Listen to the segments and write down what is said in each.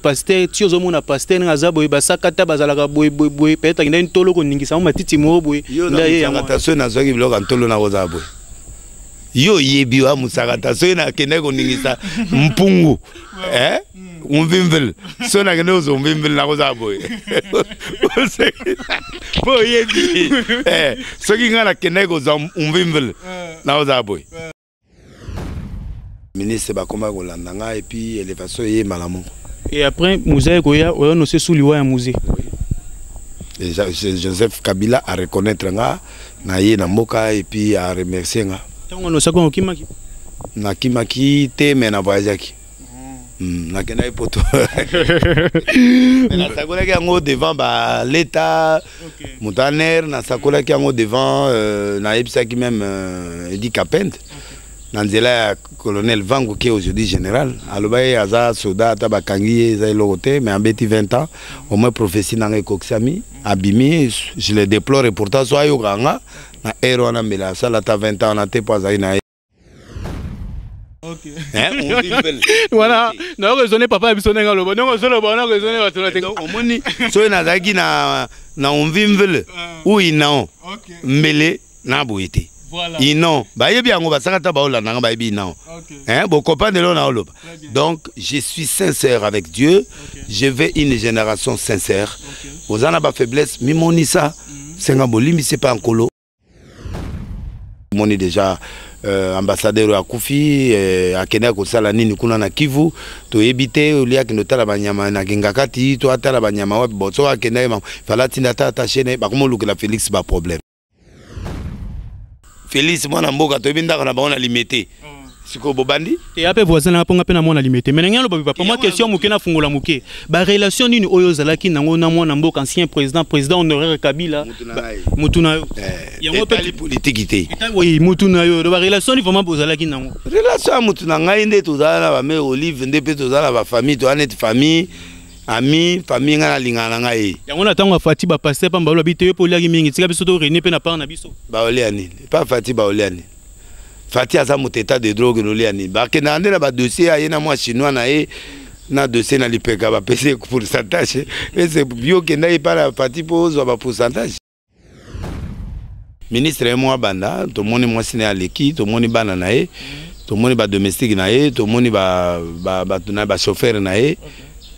pasteur ti ozo mona pasteur nga za boye basakata bazalaka boye peut-être qu'il y a une tolo ko ningisa matiti mo boye nda ye ya so na zoki biloko ntolo na koza boye yo yebi wa musakata so na kende ko ningisa mpungu umvimvil so na kende ozo umvimvil na koza boye bo yebi so ki ngana kende ko za umvimvil na koza boye ministre bakoma kolanda nga et puis élévation ye malamu. Et après musée koya on ne sait sous liwa ya musée. Et Joseph Kabila a reconnaître nga na ye na mboka et puis a remercier nga. Tango no sako kimaki. Na kimaki te mais na voyage. Na kena poto. Na sakola ki ngo devant ba l'état montaner na sakola ki ngo devant na epsa ki même Edi Kapent. Nanzela colonel Vango qui est aujourd'hui général. Alobaye aza soldat tabakangi za lokote mais en beti 20 ans au moins prophétie nanga koksami abimi je le déplore et pourtant so ayo ganga na ero na mela sala ta 20 ans na te pas na. OK. Voilà, na raisonner papa biso nenga lobo non solo bona raisonner batula te omoni so na zaki na onvimvele ou inao mbele na boité. Voilà. Non, bah il bien on va s'arrêter baola nanga ba bi non. Hein, bon copain de l'on a oloba. Donc je suis sincère avec Dieu. Je veux une génération sincère. Aux en a pas faiblesse, mi monisa, c'est un bolimi c'est pas un colo. Moni déjà ambassadeur à Koufi à Kenya ko sala nini kuna na Kivu to ebite olia kinotala banyama na kingakati to atala banyama wa botso a Kenya ma fala tinata attaché ne ba komo lukela Félix ba problème. Félix mwana mboka to binda kana baona limité siko bobandi et après voisin na ponga pena mwana limité mais ngalo ba papa moi question muke na fungola muke ba relation nini oyo zalaki nango na mwana mboka ancien président honoraire Kabila mutuna yo yango pe politique té oui mutuna yo ba relation ni vraiment bozalaki nango relation mutuna ngai nde tozala ba me Olive nde pe tozala ba famille to anet famille ami famille ngana lingana ngai yango na tango Fati ba passer pa mbalo bité po liaki mingi tika biso to René pe na par na biso ba oliani pas Fati ba oliani Fati aza moteta de drogue no liani ba ke na ndela ba dossier ayena moi chinois na e na dossier na lipeka ba pese pourcentage et c'est bio ke na ipara Fati po zo ba pourcentage ministre moi banda to moni moi sine aleki to moni bana na e to moni ba domestique na e to moni ba chauffeur na e.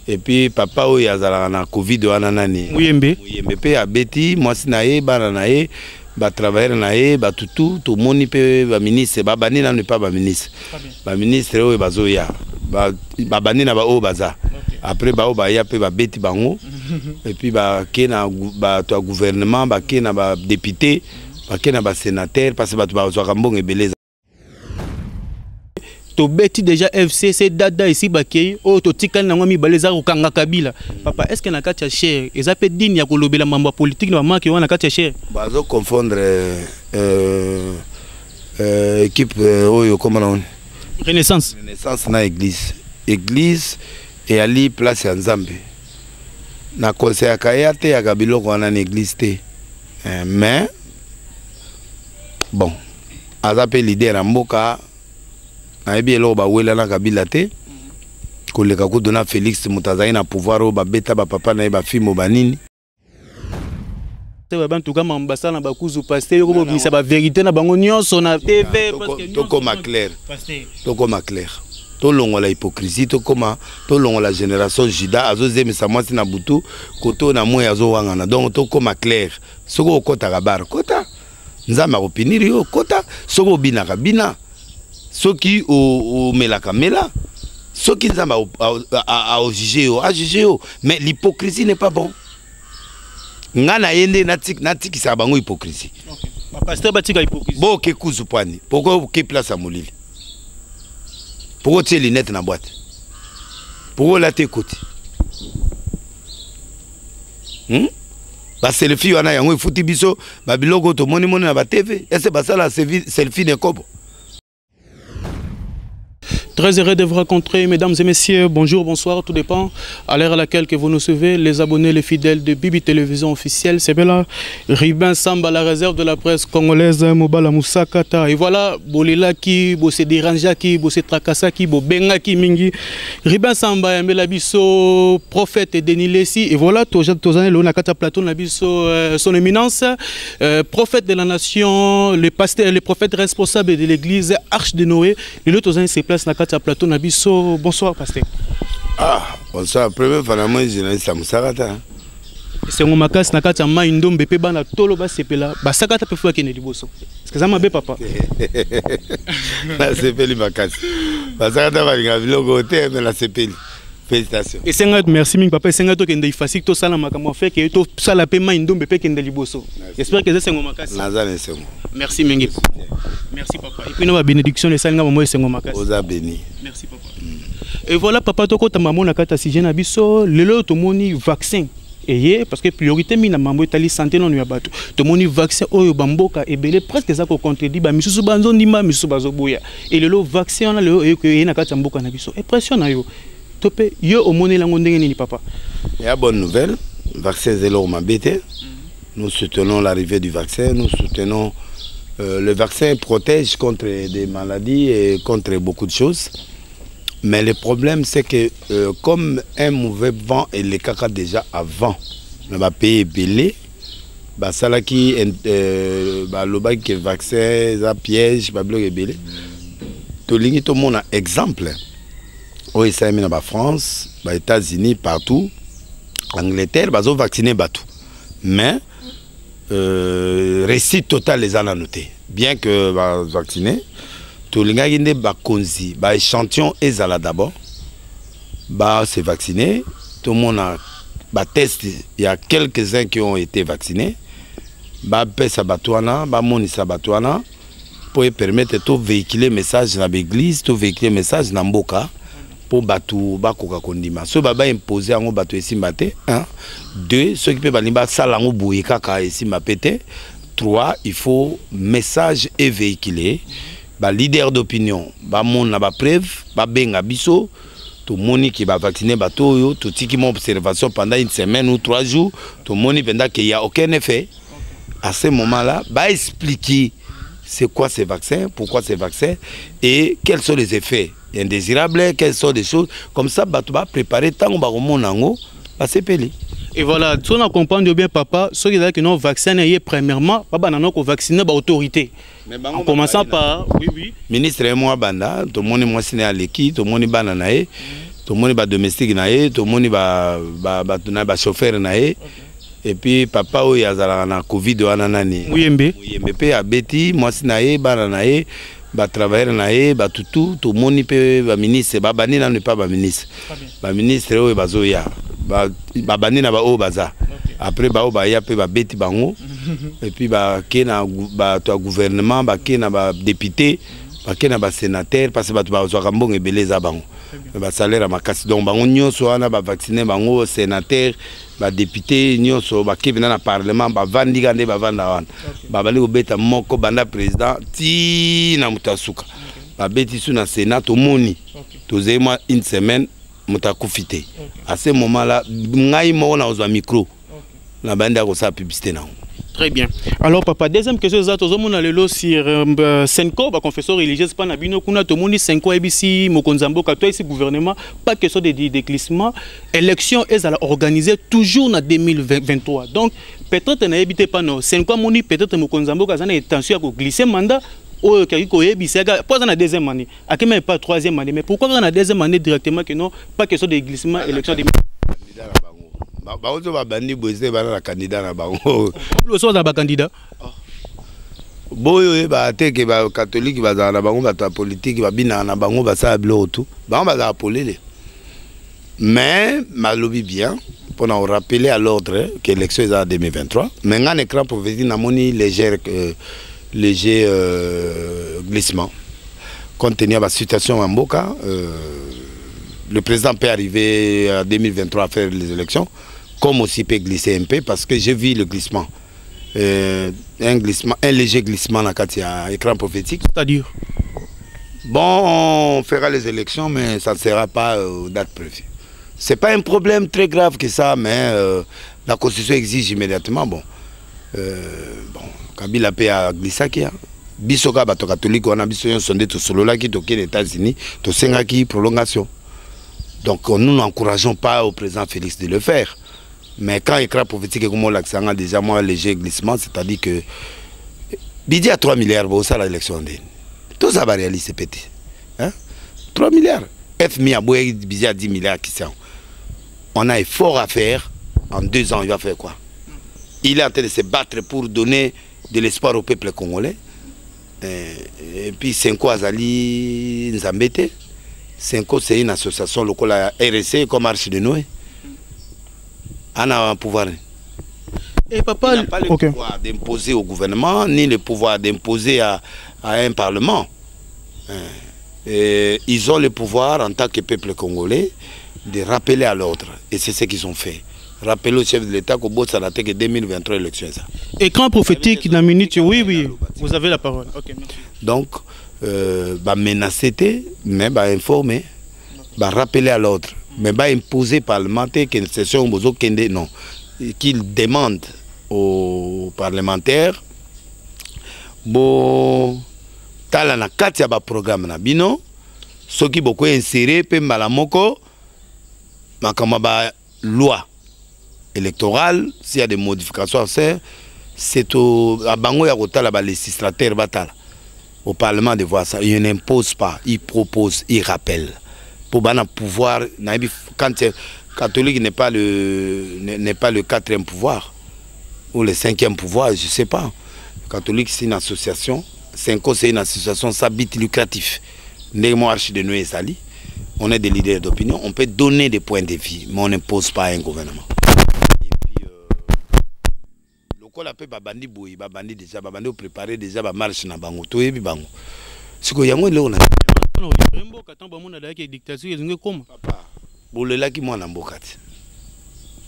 Et puis papa o yazala na Covid wana nani Muyembe pe abeti mwasi na ye bana na ye ba travailler na ye ba tutu to moni pe ba ministre ba bani na ne pas ba ministre ba ministre o bazo ya ba bani na ba o baza après ba o ba ya pe ba beti bango et puis ba kena ba to gouvernement ba kena ba député ba kena ba sénateur parce que ba to ba zo kambonge beleza to beti déjà FCC dada ici bakei o to tikali nango mi baleza ko kanga Kabila papa est-ce que na kati ya cher eza pe dini ya kolobela mambo politique na mama ki wana kati ya cher bazo confondre équipe oyo comment on Renaissance na église et ali place ya Nzambe na conseil ya kayate ya kabiloko wana na église te mais bon aza pe leader ya mboka na ebi elo ba wela na Kabila te koleka ko dona Félix mutazai na pouvoir o ba beta ba papa na ba fimo banini te ba bantu kama mbasa na bakuzu pasteur ko bobisa ba vérité na bango nyonso na TV parce que to koma clair to koma clair to longo la hypocrisie to koma to longo la génération Juda azozemisa mwasi na butu koto na moya zo wangana donc to koma clair soko kota kabar kota nzama opiniri yo kota soko bina kabina soki o melaka mela soki nzamba a juger o mais l'hypocrisie n'est pas bon ngana yende natik sa bango hypocrisie OK pasteur batika hypocrisie bo ke kuzu pani pourquoi ke place à molili pourquoi tu lunettes na boîte pourquoi la te côté ba selfie wana yango ifuti biso ba biloko to moni na ba TV est-ce ba sala selfie ne kobo Très heureux de vous rencontrer, mesdames et messieurs. Bonjour, bonsoir, tout dépend. À l'heure à laquelle que vous nous suivez, les abonnés, les fidèles de Bibi Télévision officielle, c'est bien là. Ribin Samba, la réserve de la presse congolaise, Mobala Moussakata. Et voilà, Bolela qui, Bossé Déranja qui, Bossé Trakasa qui, Bobenga qui, Mingi. Ribin Samba, Yamela Bisso, prophète et Denis Lessi. Et voilà, Tozane Lonakata Platon, son éminence, prophète de la nation, le pasteur, le prophète responsable de l'église, Arche de Noé. Et le Tozane se place dans Plateau Nabiso. Bonsoir, pasteur. Ah, bonsoir. Première fois, moi, je suis à Moussakata. C'est mon makas, nakata ma indom bepe bana tolo ba sepela. Ba sakata pe fwa kene liboso. Est-ce que ça m'a bé papa? La sepeli makas. Ba sakata va linga biloko te mais la sepeli. Félicitations. Et c'est merci ming papa, c'est ngato kende facile to sala makamwa fait que to sala pe ma indom bepe kende liboso. J'espère que c'est mon makas. Nazane c'est moi. Merci mingi. Merci papa. Et puis nous la bénédiction les salnga moi c'est mon makas. Oza béni. Merci papa. Et voilà papa to ko ta maman nakata si jeune biso, lelo to moni vaccin. Et parce que priorité mina mambo itali santé non yabatu to moni vaccin oyo bamboka ebele presque ça ko contredit ba misusu banzo ndima misusu bazo boya et le vaccin na le que na kati mboka na biso impression na yo topé yo o moni lango ndenge ni papa. Il y a bonne nouvelle, vaccin zéro mabete. Nous soutenons l'arrivée du vaccin, nous soutenons le vaccin protège contre des maladies et contre beaucoup de choses. Mais le problème, c'est que comme un mauvais vent et les caca déjà avant, on va payer belé, bah ça là qui bah le bac qui vaccin, ça piège, bah bloqué belé. Tout le monde a exemple. Au Israël, en France, aux États-Unis, partout, Angleterre, bah ils ont vacciné tout. Mais récit total les a noté. Bien que bah vacciné. Tout le monde ba konzi, ba échantillon ezala d'abord, ba c'est vacciné. Tout le monde a ba test. Il y a quelques-uns qui ont été vaccinés. Ba pesa batouana, ba monisa batouana pour permettre de véhiculer message dans l'église, de véhiculer message dans mboka pour batou ba koka kondima. So ba imposer en batou ici maté. 2 ceux qui peuvent ba salango bouye kaka ici mapete. 3 il faut message et véhiculer. Ba leader d'opinion, ba mon na ba preuve, ba benga biso, tout moni qui va vacciner ba toyo, tout qui mon observation pendant une semaine ou 3 jours, tout moni pendant qu'il y a aucun effet. À ce moment-là, ba expliquer c'est quoi ces vaccins, pourquoi ces vaccins et quels sont les effets indésirables, quelles sont les choses comme ça ba tu vas préparer tant ba mon nango, ba sepeli. Et voilà, si on comprend bien papa, ceux qui disent que non vaccin est premièrement, papa n'a pas vacciné par autorité. En commençant par oui. Ministre et moi banda, tout le monde moi signé à l'équipe, tout le monde bana naé, tout le monde ba domestique naé, tout le monde ba chauffeur naé. Et puis papa o yazala na Covid wana nani. Muyembe pe abeti moi signé bana naé, ba travailleur naé, ba tout le monde pe ba ministre, ba bani na ne pas ba ministre. Ba ministre o bazoya. Ba bani na ba o baza. Après ba o ba ya pe ba beti bango. Et puis ba kena ba to gouvernement ba kena ba député ba kena ba sénateur parce que ba to ba zo kambong ebeleza bango ba salaire makasi donc bango nyonso wana ba vacciner bango sénateur ba député nyonso ba kebina na parlement ba vandi gande ba vanda wana ba bali ko beta moko banda président ti na mutasuka ba beti su na sénat to moni to zema une semaine mutakufite à ce moment là ngai mo na ozo micro na banda ko sa publicité na. Très bien. Alors papa, deuxième question, c'est que nous avons sur Senko, confesseur religieux, pas nabino, kuna to moni Senko ABC, Mokonzambo, toi ici gouvernement, pas question de déclissement. Élection est organisée toujours en 2023. Donc peut-être n'habitez pas non. Senko moni peut-être Mokonzambo, quand on est tension à glisser mandat. Oh, pas dans la deuxième année, à même pas troisième année, mais pourquoi dans la deuxième année directement que non, pas question de glissement, élection de ba ozo ba bandi boze ba na candidat na bango le soir ba candidat boyo ba teke ba catholique ba na bango ba ta politique ba bina na bango ba sa blo tout ba za apolele mais malobi bien pour nous rappeler à l'ordre que l'élection est en 2023 mais un écran pour venir na moni léger glissement compte tenu de la situation en Mboka le président peut arriver en 2023 à faire les élections comme aussi peut glisser un peu parce que j'ai vu le glissement. Un léger glissement dans l'écran prophétique. C'est-à-dire Bon, on fera les élections, mais ça ne sera pas aux dates prévues. Ce n'est pas un problème très grave que ça, mais la Constitution exige immédiatement. Bon, Kabila paie à Glissaki. Bisoka bato catholique, on a besoin de sonder tout solo là qui toquait les États-Unis, tout ça qui prolongation. Donc nous n'encourageons pas au président Félix de le faire. Mais quand écran prophétique comme on l'accent a déjà moins léger glissement, c'est-à-dire que budget à 3 milliards, bon, ça l'élection. Tout ça va réaliser petit. Hein? 3 milliards. FMI a budget à 10 milliards qui sont. On a effort à faire. En 2 ans, il va faire quoi? Il est en train de se battre pour donner de l'espoir au peuple congolais. Et puis Senko Azali Nzambete. Senko, c'est une association locale à RSC comme Arche de Noé. On a un pouvoir. Et papa, il n'a pas le pouvoir d'imposer au gouvernement, ni le pouvoir d'imposer à un parlement. Et ils ont le pouvoir en tant que peuple congolais de rappeler à l'ordre. Et c'est ce qu'ils ont fait. Rappeler au chef de l'État qu'au bout de la tête 2023 élections. Écran prophétique dans minute, oui, oui, vous avez la parole. Okay, merci. Donc, menacer, mais informer, rappeler à l'ordre, mais imposer parlementaire que c'est sûr non, qu'il demande aux parlementaires, bon, tala na kati ya ba programme na bino, soki beaucoup inséré pe malamoko, makama ba loi électorale, s'il y a des modifications à faire, c'est au bango ya kotala ba législateur batala au parlement de voir ça. Il n'impose pas, il propose, il rappelle. Pour ban pouvoir, quand catholique n'est pas le 4e pouvoir ou le 5e pouvoir, je sais pas. Catholique c'est une association, Senko c'est une association sans but lucratif. Arche de Noé Sali, on est des leaders d'opinion, on peut donner des points de vue, mais on n'impose pas un gouvernement. La paix babandi boui babandi déjà babandi préparer déjà ba marche na bango to yebi bango siko yango le ona rembo katamba mona da ki dictature ezunge koma papa bolela ki mwana mboka ti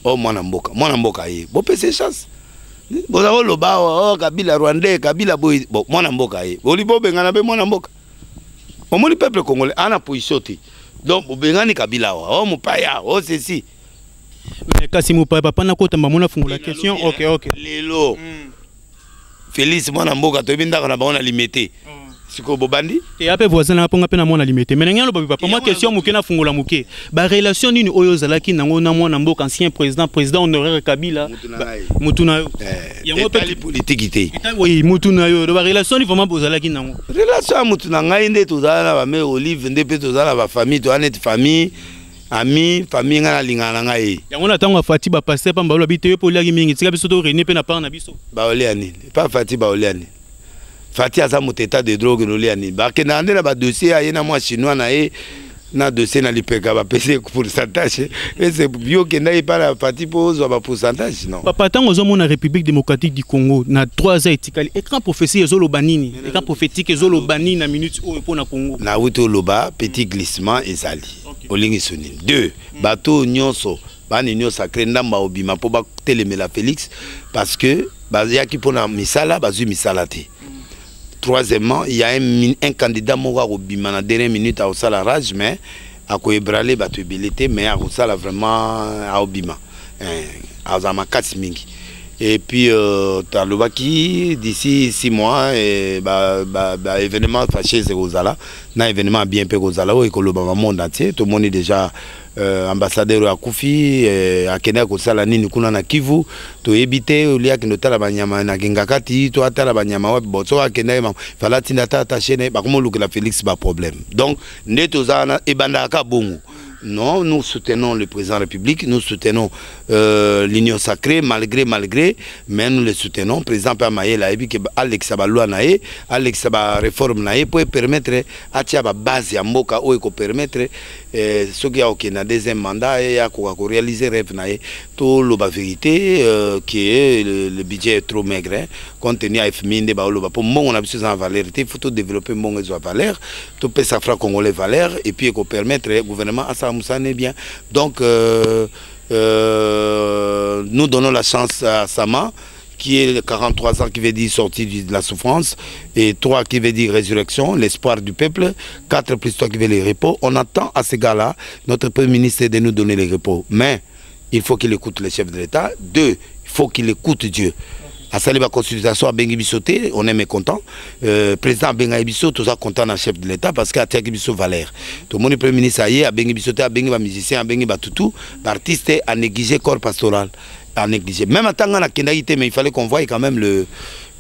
o mwana mboka ye bo pese chance bo za loba o Kabila Rwandais Kabila boy bo mwana mboka ye bo libo bengana be mwana mboka o moni peuple congolais ana position ti donc bo bengani Kabila o mupaya o ceci. Mais kasi moupa papa na kota mbamona fungola question. OK. Lelo. Félix mwana mboka to binda kana baona limité. Siko bobandi? Et après voisin na ponga pe na mona limité. Mais ngalo papa moi question muke na fungola muke. Ba relation nini oyo zalaki nango na mwana mboka ancien président honoraire Kabila. Mutuna yo. Yango pe politique té. Oui, mutuna yo. Ba relation ni vraiment bozalaki nango. Relation mutuna ngai nde tozala ba mère Olive nde pe tozala ba famille to anet famille. Ami famille ngana lingana ngai yango na tango Fati ba passer pa mbalo bité po liaki mingi tika biso to René pe na par na biso ba oliani pas Fati ba oliani Fati aza moteta de drogue no liani ba ke na ndela ba dossier ayena moi chinois na e na dossier na lipeka ba pese pourcentage et c'est bio ke na pas Fati pose ba pourcentage non papa tango zo mona République démocratique du Congo na 3 ans etikali écran prophétie ezolo banini écran prophétique ezolo banini na minute o po na Congo na wuto loba petit glissement ezali olingi sonine 2 bateau nyonso bani nyonso sacré ndamba obima po ba telemela Félix parce que bazaki pona misala bazu misala te. Troisièmement, il y a un candidat moga obima na dernière minute à osala rage mais à ko ebrale bato abilité mais à osala vraiment à obima à zama mingi. Et puis talobaki d'ici 6 mois et événement fâché c'est Gozala na événement bien peu Gozala ou ekoloba monde entier tout le monde est déjà ambassadeur à Koufi à Kenya ko sala nini kuna na Kivu to ebité olia kinotala banyama na Gengakati to atala banyama wa boto a Kenya fala tinata attaché ne ba komo lukela Félix ba problème donc neto zana ebanda ka bongo. Non, nous soutenons le président de la République, nous soutenons l'Union sacrée, malgré, mais nous le soutenons. Par exemple, à Maïla, Alex Abalua Naé, Alex Aba réforme Naé, pour permettre à Tiaba base à Moka, ou permettre ce qui a aucun deuxième mandat et à réaliser rêve Naé, tout la vérité qui est le budget est trop maigre, compte tenu à FMI, pour moi, on a besoin de valeur, il faut développer mon valeur, tout peut s'affranchir congolais valeur, et puis qu'on permettre au gouvernement à ça n'est bien. Donc, nous donnons la chance à Sama qui est 43 ans, qui veut dire sortie de la souffrance, et 3 qui veut dire résurrection, l'espoir du peuple, 4 plus 3 qui veut les repos. On attend à ces gars-là, notre Premier ministre, de nous donner les repos. Mais il faut qu'il écoute les chefs de l'État. 2, il faut qu'il écoute Dieu. À Saliba consultation à Bengi Bissoté, on est mécontent. Président Benga Bisso, tout ça content dans le chef de l'État parce qu'à Tiaki Bisso Valère. Tout le monde Premier ministre aïe, à Bengi Bissoté, à Bengi musicien, à Bengi Batoutou, l'artiste a négligé corps pastoral. A négligé. Même en tant que mais il fallait qu'on voie quand même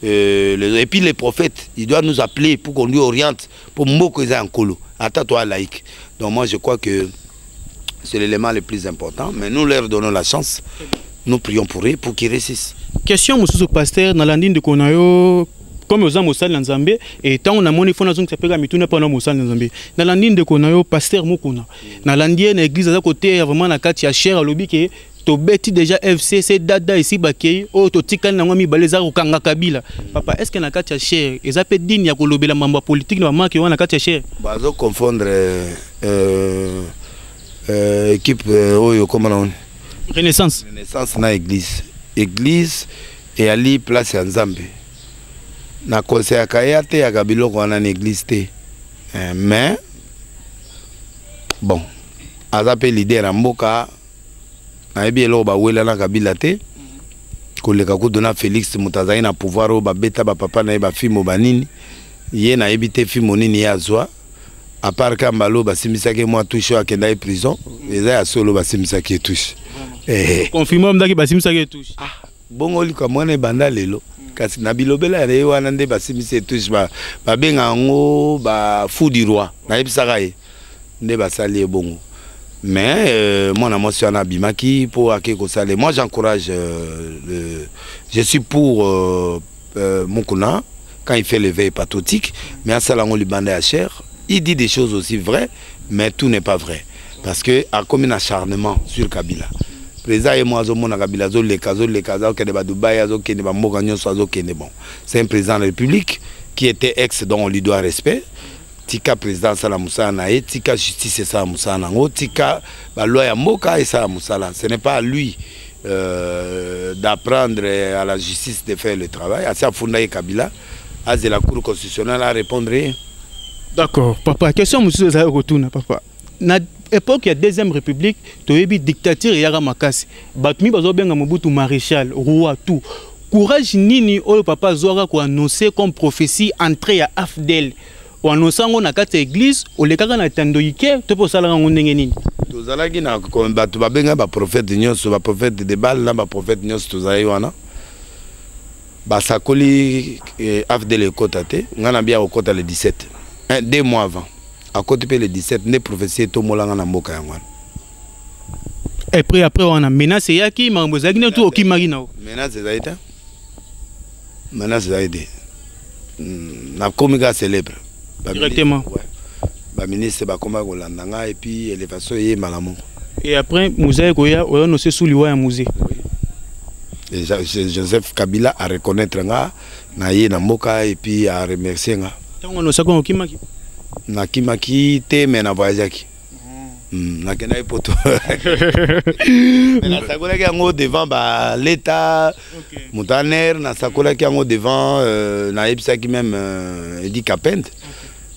et puis les prophètes, ils doivent nous appeler pour qu'on lui oriente, pour Mokoza en Kolo. Attends toi laïque. Donc moi je crois que c'est l'élément le plus important, mais nous leur donnons la chance. Nous prions pour eux pour qu'ils réussissent. Question monsieur pasteur dans l'andine de Konayo comme aux Moussal Nzambe et tant on a mon iPhone qui s'appelle Mituna pendant Moussal Nzambe. Dans l'andine de Konayo pasteur Mukuna. Dans l'andine église à côté vraiment na kati ya cher lobby que to beti déjà FCC dada ici bakei o to tikana na ngami baleza ko kanga kabila. Papa est-ce que na kati ya cher eza pe digne ya ko lobela mamba politique na mama ki wana kati ya cher. Bazo confondre équipe oyo comment on Renaissance na église. Église et ali place ya Nzambe. Na conseil akayate ya kabiloko wana église te. Mais bon, azape leader ya mboka na ebi elo ba wela na kabila te. Koleka ko dona Félix Mutazai na pouvoir o ba beta ba papa na ba fimo banini. Ye na ebite fimo nini ya zwa. À part Kambalo ba simisaki moi touche akenda prison, eza ya solo ba simisaki touche. Confirmons que basimisa ke touche. Ah, bongo liko mwana banda lelo. Kasi na bilobela re wana nde basimisa touche ba benga ngo ba fou du roi. Na ebisaka ye. Nde basali bongo. Mais mon émotion a bimaki pour akeko sale. Moi j'encourage je suis pour Mukuna quand il fait le veille patriotique, mais à Salango Libanda à cher, il dit des choses aussi vraies, mais tout n'est pas vrai parce que a comme un acharnement sur Kabila. Président et moi, c'est un président de la République qui était ex dont on lui doit respect. Tika président Salamoussa Nae, Tika justice Salamoussa Nango, Tika loi ya Moka et Salamoussa. Ce n'est pas à lui d'apprendre à la justice de faire le travail. À ça, Funda et Kabila, à la Cour constitutionnelle à répondre. D'accord, papa. Question, monsieur Zahir Rotuna, papa. Na époque il y a deuxième république to yebi dictature yara makasi batumi bazo benga Mobutu maréchal roi tout courage nini oyo papa zora ko annoncer comme prophétie entrée ya Afdel o annoncer ngo na kati église o lekaka na tandoyike to po sala ngo ndenge nini to zalaki na ko batu ba benga ba prophète nyonso ba prophète de Baal na ba prophète nyonso to zai wana ba sakoli Afdel e kotate ngana bia o kota le 17 2 mois avant. À côté le 17, les prophéties tout molanga na mboka yangwana. Et après on a menace yaki mambozaki na tout okimagina. Menace zaita. Menace zaide. Na komika célèbre. Directement. Ouais. Ba ministre ba komba ko landanga et puis élévation yé malamo. Et après musée koya on no se souliwa ya musée. Et Joseph Kabila a reconnaître nga na yé na mboka et puis a remercier nga. Tango no sako okimaki. Na kimaki te mais na voyage na kena poto na sakola ki yango devant ba l'état mutaner na sakola ki yango devant na ebisaki même Edi Kapend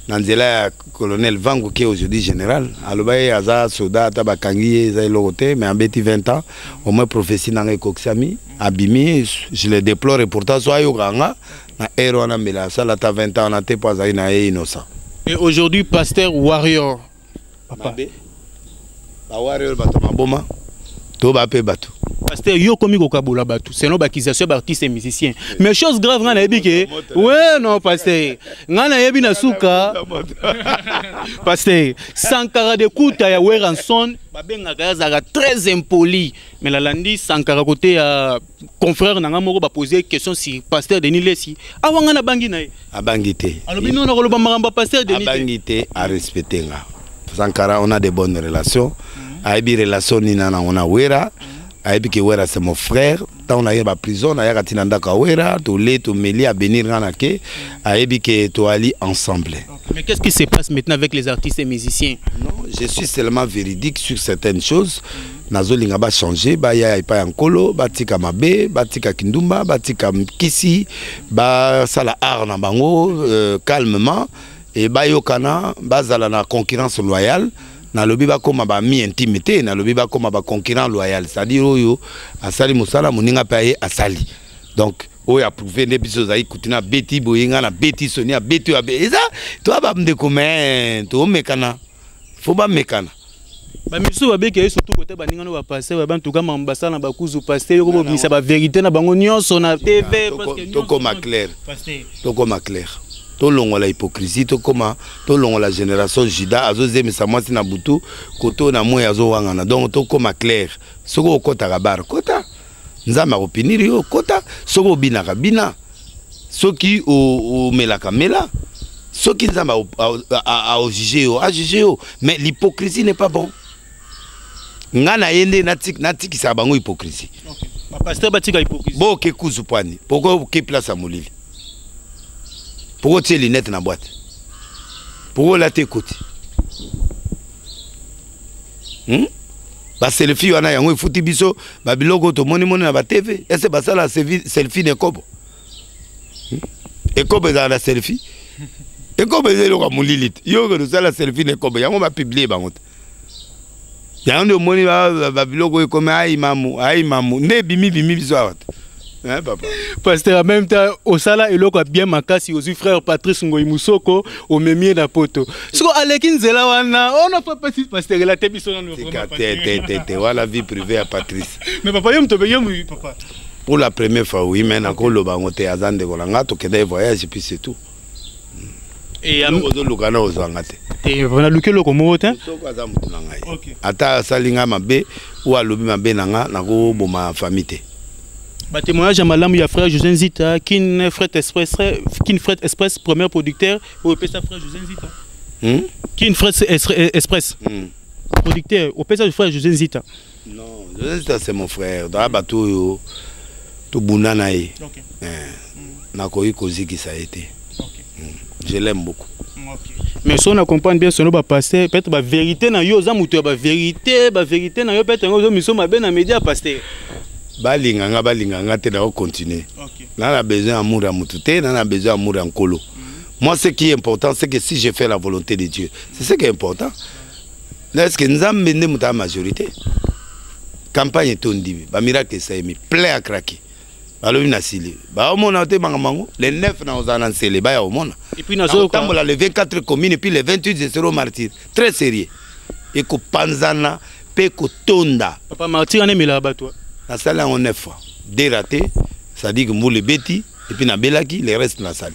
na nzela colonel Vango qui est aujourd'hui général alobaye aza soda ta bakangi za lokote mais en beti 20 ans au moins prophétie na ekoksami abimi je le déplore et pourtant so ayo ganga na ero na mela sala ta 20 ans na te pas na innocent. Et aujourd'hui, pasteur warrior. Papa. Warrior bato maboma. To ba pe bato. Pasteur yo komi ko kabola bato. C'est non bakisation d'artistes et musiciens. Mais chose grave ngana yebi ke. Ouais non pasteur. Ngana yebi na suka. Pasteur, Sankara de kuta ya Weranson, babenga kaza très impoli. Mais la landi Sankara côté confrère nanga moko ba poser question si pasteur Denis Lesi. Awanga na bangi na. Abangité. Alors bino na koloba maramba pasteur Denis. Abangité à respecter nga. Sankara on a de bonnes relations. Aibi relation ni nana on a wera. Aibi ke wera c'est mon frère. Tant on a eu la prison, on a eu la tinanda kawera, to le to meli à bénir nganake. Aibi ke to ali ensemble. Mais qu'est-ce qui se passe maintenant avec les artistes et musiciens? Non, je suis seulement véridique sur certaines choses. nazolinga ba changer ba ya ipa ya nkolo batika mabe batika kindumba batika kisi ba sala art na bango calmement et ba yokana bazala na concurrence loyale na lobi ba koma ba mi intimité na lobi ba koma ba concurrent loyal, c'est-à-dire oyo asali musala moninga paye asali. Donc oyo approuvé ne biso za ikutina beti boyinga na beti sonia beti abe eza toi ba mde commun to mekana faut ba mekana ba misu ba beke surtout côté ba ninga no ba passer ba bantu kama mbasa na ba kuzu passer yo ko bisa ba vérité na bango nyonso na TV parce que to koma clair to koma clair to longo la hypocrisie to koma to longo la génération Juda azoze misa mwasi na butu koto na moya azo wangana donc to koma clair soko okota gabar kota nzama opiniri yo kota soko bina kabina soki o melaka mela soki nzama a juger yo a juger yo mais l'hypocrisie n'est pas bon ngana yende natik sa bango hypocrisie. OK ba pasteur batika hypocrisie bo ke kuzu pani pourquoi ke place à molili pourquoi tu es lunette na boîte pourquoi la t'écoute ba selfie wana yango ifuti biso ba biloko to moni na ba TV ese basala selfie ne kobo e kobo za la selfie e kobo zelo ka mulilit yo ko sala selfie ne kobo yango ba publier bango yango moni ba biloko e comme ai mamu ne bimi biso awat papa pasteur en même temps au sala eloko bien makasi aux frère Patrice Ngoyi Musoko au memie na poto siko alekin zela wana on a pas passé pasteur la tebiso na te wala vie privée à Patrice mais papa yom tobe yom papa pour la première fois oui mais na ko loba ngote azande ko nga to kende voyage puis c'est tout et amozo lukana ozangate et on a lukelo ko moto soko azamu na ngai ata salinga mabe ou alobi mabe nanga na ko boma famille. Bah, témoignage à Malam, il y a frère José Nzita, Kin Fret Express, premier producteur, au PSA frère José Nzita. Kin Fret Express, producteur, au PSA frère José Nzita. Non, José Nzita c'est mon frère. Dans la bateau, tout Bounanaï. Nakoyi Kozi qui ça a été. Je l'aime beaucoup. Mais si on accompagne bien son nom, passer peut-être la vérité, na yo zamuto, la vérité, na yo peut-être nous sommes bien dans les médias, pasteur. Balinganga te na continuer. Nana besoin d'amour à mutute, nana besoin d'amour en colo. Moi ce qui est important c'est que si je fais la volonté de Dieu, c'est ce qui est important. Est-ce que nous avons mené la majorité? Campagne tondi, ba miracle ça est plein à craquer. Alors une asile. Ba on a été bangamango, les 9 na ozana sele ba ya omona. Et puis nazo tambola les 24 communes et puis les 28 je serai martyr. Très sérieux. Et ko panzana pe ko tonda. Papa martyr ane mela ba toi. La salle en 9 fois. Dératé, ça dit que nous les bêtis, et puis na belaki, les restes na salle.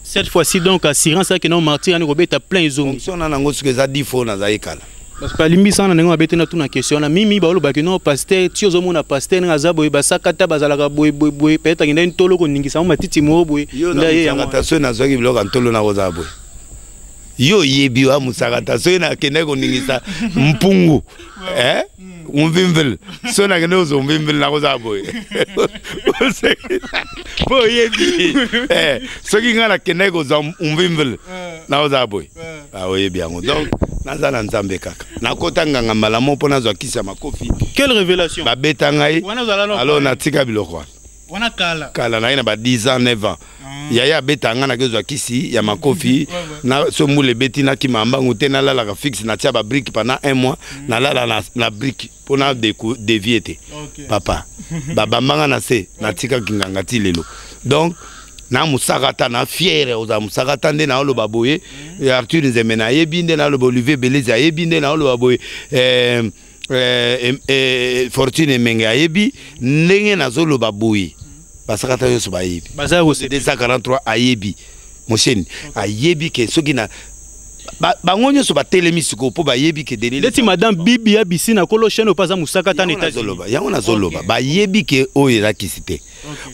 Cette fois-ci, donc, assurance que non martyr, on a plein de zones. Si on a un que ça 10 fois, on a écala. Parce que l'imbi on a bêté na tout na question. Na mimi ba oloba que non pasteur, ti ozo mona pasteur na zabo ba sakata bazalaka boy peut-être qu'il y a une tolo ko ningisa ma titi mo boy. Nda ye attention na zoki bloka ntolo na zabo. Yo yebi wa musakata so na kene ko ningisa mpungu. On vimvel, so na kene ozo vimvel na zabo. Bo yebi. So ki ngana kene ko za vimvel na zabo. Ah oui bien donc nazala nzambe kaka nakota nganga malamo pona zo kisa makofi. Quelle révélation ba betangai alors na tika biloko wana kala na ina ba 10 ans 9 ans yaya betanga na kezo kisi ya makofi na so mule beti na kimamba ngote na lala ka fixe na tia ba brique pendant 1 mois na lala na brique pona dévier papa baba manga na se na tika kinganga ti lelo donc na musakata na fiere oza musakata nde na oloba boye Arthur Nzemena yebinde na oloba Olivier Beleza yebinde na oloba boye Fortune Menga yebi ndenge na zoloba boye basakata yoso ba yebi bazaro c'est 243 ayebi mosheni ayebi ke soki na bangonyo so ba telemisiko po ba yebi ke delele leti madame bibi ya bisina kolo chaîne opaza musakata na États-Unis yango na zoloba ba yebi ke oyela kisite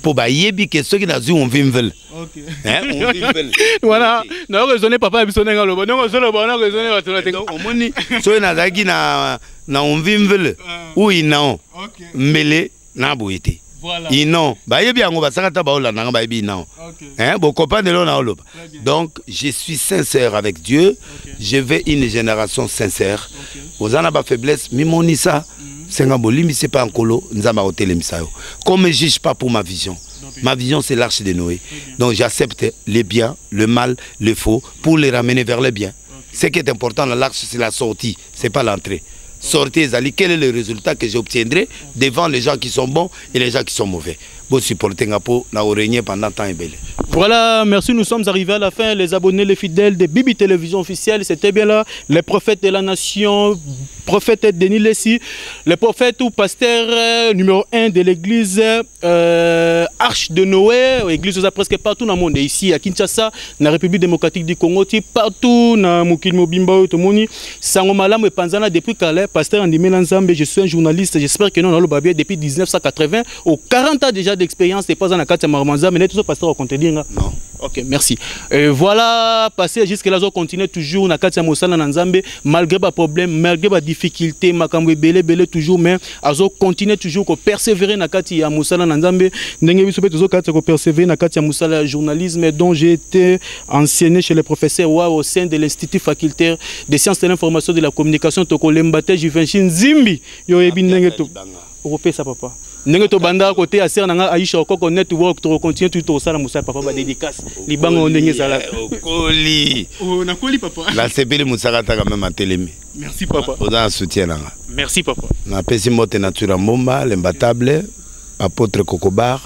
po ba yebi ke soki na zu on vimvel on vimvel voilà na raisonner papa biso nenga loba non zoloba na raisonner batona te omoni so na zaki na on vimvel ou inan mbele na boyete non ba yebi yango basakata ba ola nanga ba yebi non bo copain de l'on oloba donc je suis sincère avec Dieu je veux une génération sincère ozana ba faiblesse mimonisa Senga Bolimi, c'est pas un colo, Nzamba Hotel Misayo. Comme je juge pas pour ma vision. Ma vision, c'est l'arche de Noé. Donc j'accepte les biens, le mal, le faux, pour les ramener vers le bien. Ce qui est important dans l'arche, c'est la sortie, c'est pas l'entrée. Sortez, Zali, quel est le résultat que j'obtiendrai devant les gens qui sont bons et les gens qui sont mauvais. Bon, supporter Ngapo, n'a régné pendant tant et belle. Voilà, merci, nous sommes arrivés à la fin. Les abonnés, les fidèles de Bibi Télévision officielle, c'était bien là. Les prophètes de la nation, prophète Denis Lessi, le prophète ou pasteur numéro 1 de l'église Arche de Noé, église presque partout dans le monde. Ici à Kinshasa, dans la République démocratique du Congo, partout dans Mukil Mobimba, Otomoni, Sangomalam et Panzana, depuis Calais, pasteur Andimé Lanzambe, je suis un journaliste, j'espère que nous avons le depuis 1980, aux 40 ans déjà d'expérience, c'est pas dans la carte Marmanza, mais tout ce pasteur va compter dire. Non. Ok, merci. Voilà, passer jusqu'à là, on continue toujours na kati ya mosala na Nzambe malgré les problèmes, malgré les difficultés, makambo belé toujours, mais azo continue toujours ko persévérer na kati ya mosala na Nzambe. Ndenge biso pe toujours kati ko persévérer na kati ya mosala journalisme dont j'ai été enseigné chez le professeur Wa au sein de l'Institut facultaire des sciences de l'information et de la communication Tokolembate Juvenchin Zimbi. Yo ebi ndenge to. Européen ça papa. Ndenge to banda côté à ser nanga Aisha Okoko network to continue tout ça na musala papa ba dédicace libango ndenge sala okoli oh na koli papa la sepeli musaka ta quand même à Télémi. Merci papa oza soutien nanga merci papa na pesi mote natura mbomba l'imbattable apôtre Kokobar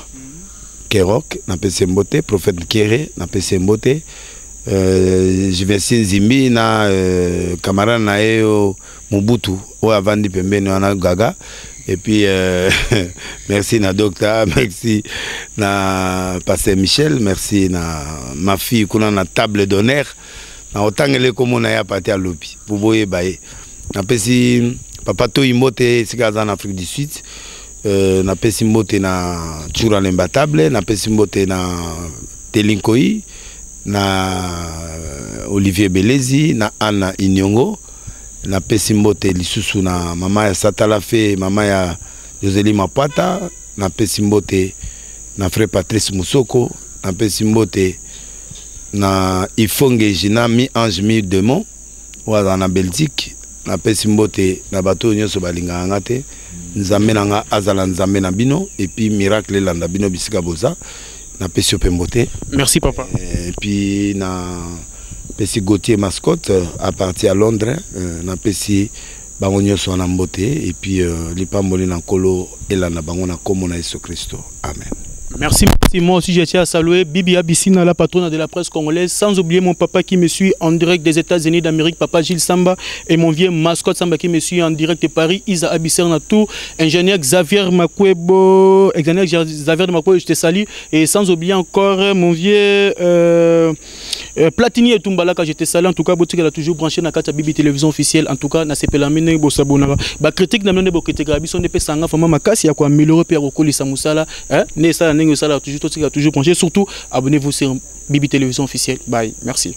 Kerok na pesi mbote prophète Kéré na pesi mbote je vais Zimbi na camarade na eo Mobutu o avandi pembeni wana gaga. Et puis, merci na docteur, merci na pasteur Michel, merci na ma fille qu'on a na table d'honneur. Na autant que les communes à partir à l'opi. Vous voyez, na pesi papa to imote sikaza en Afrique du Sud. Na pesi mote na Tchoura l'imbattable, na pesi mote na Telinkoi, na Olivier Belezi, na Anna Inyongo. Na pesi mbote lisusu na mama ya Satala Fe, mama ya Joseli Mapata, na pesi mbote na frère Patrice Moussoko, na pesi mbote na Ifonge Jina mi Ange mi Demon wa na Belgique, na pesi mbote na bato nyonso balinga ngate nzambe nanga azala nzambe na bino et puis miracle landa bino bisika boza na pesi mbote. Merci papa. Et puis na Pessi Gauthier mascotte à partir à Londres, na Pessi Bangonio son ambote et puis l'ipamboli na kolo et la na bangona comme na Jésus Christ. Amen. Merci, merci. Moi aussi, je tiens à saluer Bibi Abissina, la patronne de la presse congolaise, sans oublier mon papa qui me suit en direct des États-Unis d'Amérique, papa Gilles Samba, et mon vieux mascotte Samba qui me suit en direct de Paris, Isa Abisser Natou, ingénieur Xavier Makwebo, je te salue, et sans oublier encore mon vieux Platini et Tumbalaka, je te salue. En tout cas, Botik a toujours branché dans la Bibi Télévision officielle, en tout cas, na sepelamine Bosabonara. Ba critique na mne bo critique Abisson de Pesanga, fama makasi ya ko améliorer pe rokoli samusala, hein, ne ça toujours branché. Surtout, abonnez-vous sur Bibi Télévision officielle. Bye, merci.